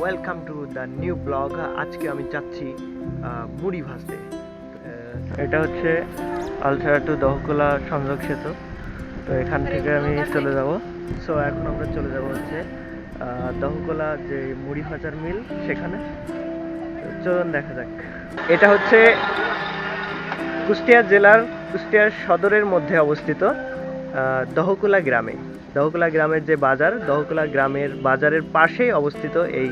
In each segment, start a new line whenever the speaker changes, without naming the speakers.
Welcome to the new blog. আজকে আমি যাচ্ছি মুড়ি ভাজতে। এটা হচ্ছে আলছাড়া টু দহকলা সংযোগ সেতু। তো এখান থেকে আমি চলে যাব। সো এখন আমরা চলে যাব হচ্ছে দহকলা যে মুড়ি ভাজার মিল সেখানে। চলুন দেখা যাক। এটা হচ্ছে কুষ্টিয়া জেলার কুষ্টিয়া সদরের মধ্যে অবস্থিত দহকলা গ্রামে। দহকলা গ্রামের যে বাজার, দহকলা গ্রামের বাজারের পাশেই অবস্থিত এই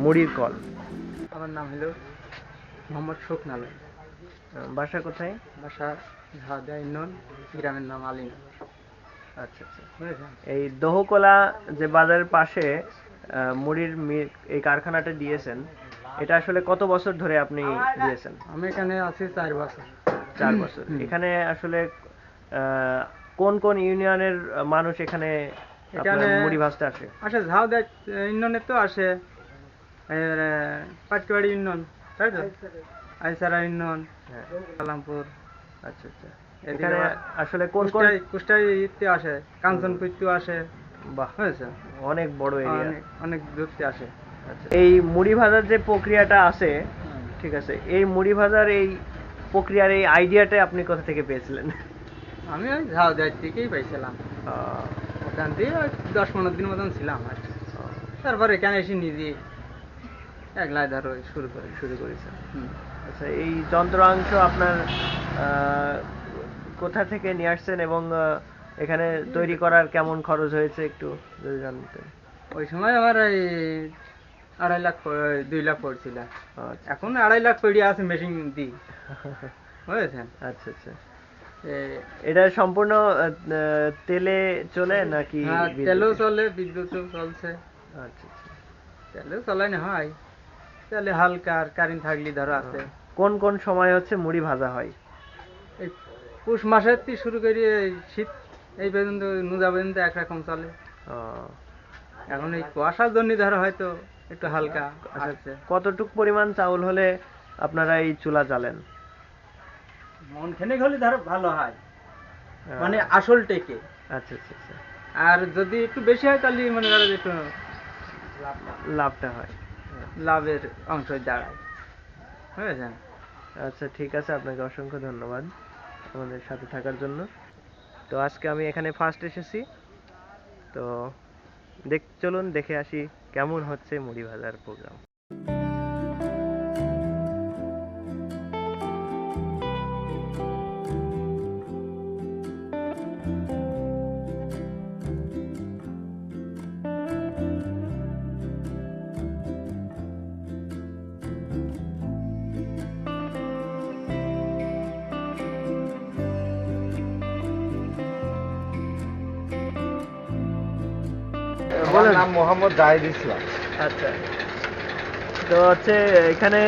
মুড়ির কল।
আমার নাম হলো মোহাম্মদ শোকন আলম।
বাসা কোথায়?
বাসা ঝাড়দিয়া ইউনিয়ন, গ্রামের নাম আলীনগর।
আচ্ছা আচ্ছা।
বুঝেছেন?
এই দহকলা যে বাজারের পাশে মুড়ির এই কারখানাটা দিয়েছেন, এটা আসলে কত বছর ধরে আপনি দিয়েছেন?
আমি এখানে আছি 4 বছর।
4 বছর। এখানে আসলে কোন কোন ইউনিয়নের মানুষ এখানে মুড়ি ভাজতে আসে?
আসে ঝাড়দিয়া ইউনিয়নের তো আসে, পাটকিবাড়ি ইউনিয়ন, তাই তো, আইসারা ইউনিয়ন, কালামপুর।
আচ্ছা আচ্ছা। এখানে আসলে কোন কোন
কুষ্টাইতে আসে, কাঞ্চনপুরতে আসে।
বাহ,
হয়েছে,
অনেক বড় এরিয়া।
অনেক দূরতে আসে।
আচ্ছা, এই মুড়ি ভাজার যে প্রক্রিয়াটা আছে, ঠিক আছে, এই মুড়ি ভাজার এই প্রক্রিয়ার এই আইডিয়াটা আপনি কোথা থেকে পেয়েছিলেন?
আমি ওই ঝাড়দিয়া থেকেই পাইছিলাম। ওখান দিয়ে 10-15 দিন মতন ছিলাম আর কি। তারপর এখানে এসে নিজে একলাই ধরো শুরু করেছে।
আচ্ছা, এই যন্ত্রাংশ আপনার কোথা থেকে নিয়ে আসছেন এবং এখানে তৈরি করার কেমন খরচ হয়েছে একটু যদি জানতেন।
ওই সময় আমার এই 2.5 লাখ 2 লাখ পড়ছিল। এখন 2.5 লাখ পড়ে আছে মেশিন দিয়ে। বুঝেছেন?
আচ্ছা আচ্ছা। এটা সম্পূর্ণ তেলে চলে নাকি?
তেলেও চলে, বিদ্যুৎও চলছে।
আচ্ছা আচ্ছা।
তেলেও চালানো হয়, তেলে হালকা আর কারেন্ট থাকলে ধরো আছে।
কোন কোন সময় হচ্ছে মুড়ি ভাজা হয়?
এই পুষ মাসের থেকে শুরু করে এই শীত এই পর্যন্ত নুজা পর্যন্ত একরকম চলে। এখন এই কুয়াশার জন্য ধরো হয়তো একটু হালকা আসছে।
কতটুক পরিমাণ চাউল হলে আপনারা এই চুলা জ্বালেন?
মন খেনে হলে ধরো ভালো হয়, মানে আসল টেকে।
আচ্ছা আচ্ছা আচ্ছা।
আর যদি একটু বেশি হয় তাহলে মনে করো একটু
লাভটা হয়,
লাভের অংশ দাঁড়ায়। বুঝেছেন?
আচ্ছা ঠিক আছে, আপনাকে অসংখ্য ধন্যবাদ আমাদের সাথে থাকার জন্য। তো আজকে আমি এখানে ফার্স্ট এসেছি, তো চলুন দেখে আসি কেমন হচ্ছে মুড়ি ভাজার প্রোগ্রাম।
আমার নাম মোহাম্মদ জাহিদ ইসলাম।
আচ্ছা, তো হচ্ছে এখানে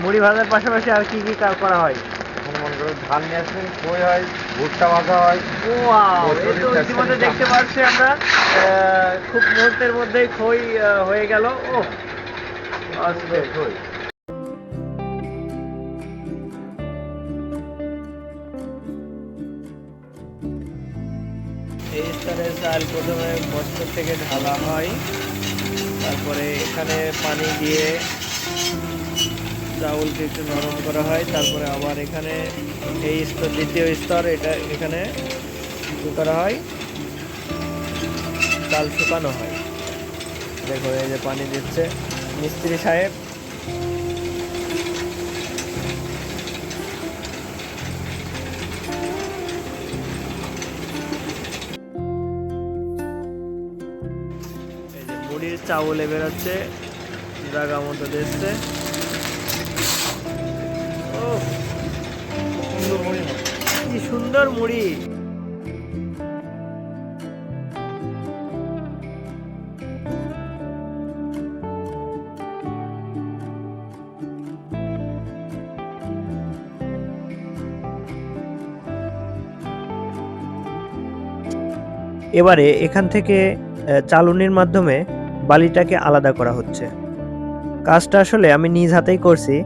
মুড়ি ভাজার পাশাপাশি আর কি কি করা হয়?
এখন মনে করো ধান নিয়ে আসবেন, খই হয়, ভুট্টা ভাজা হয়।
ওয়াও, এই তো ইতিমধ্যে দেখতে পাচ্ছি আমরা খুব মুহূর্তের মধ্যেই খই হয়ে গেল। ও আসবে খই। এই স্তরের চাল প্রথমে বস্তা থেকে ঢালা হয়, তারপরে এখানে পানি দিয়ে চাউলকে একটু নরম করা হয়, তারপরে আবার এখানে এই স্তর, দ্বিতীয় স্তর, এটা এখানে করা হয়, চাল শুকানো হয়। দেখো এই যে পানি দিচ্ছে মিস্ত্রি সাহেব। এই যে মুড়ির চাউলে বেরোচ্ছে, জায়গা মতো দিচ্ছে। ও কি সুন্দর মুড়ি! এবারে এখান থেকে চালুনির মাধ্যমে বালিটাকে আলাদা করা হচ্ছে। কাজটা আসলে আমি নিজ হাতেই করছি,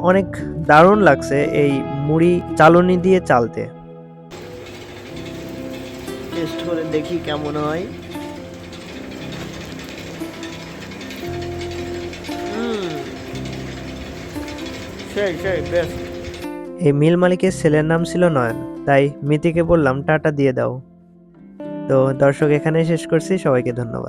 অনেক দারুণ লাগছে এই মুড়ি চালুনি দিয়ে চালতে। টেস্ট করে দেখি কেমন হয়। সেই সেই বেস্ট।
এই মিল মালিকের ছেলের নাম ছিল নয়ন, তাই মিতিকে বললাম টাটা দিয়ে দাও। তো দর্শক এখানেই শেষ করছি, সবাইকে ধন্যবাদ।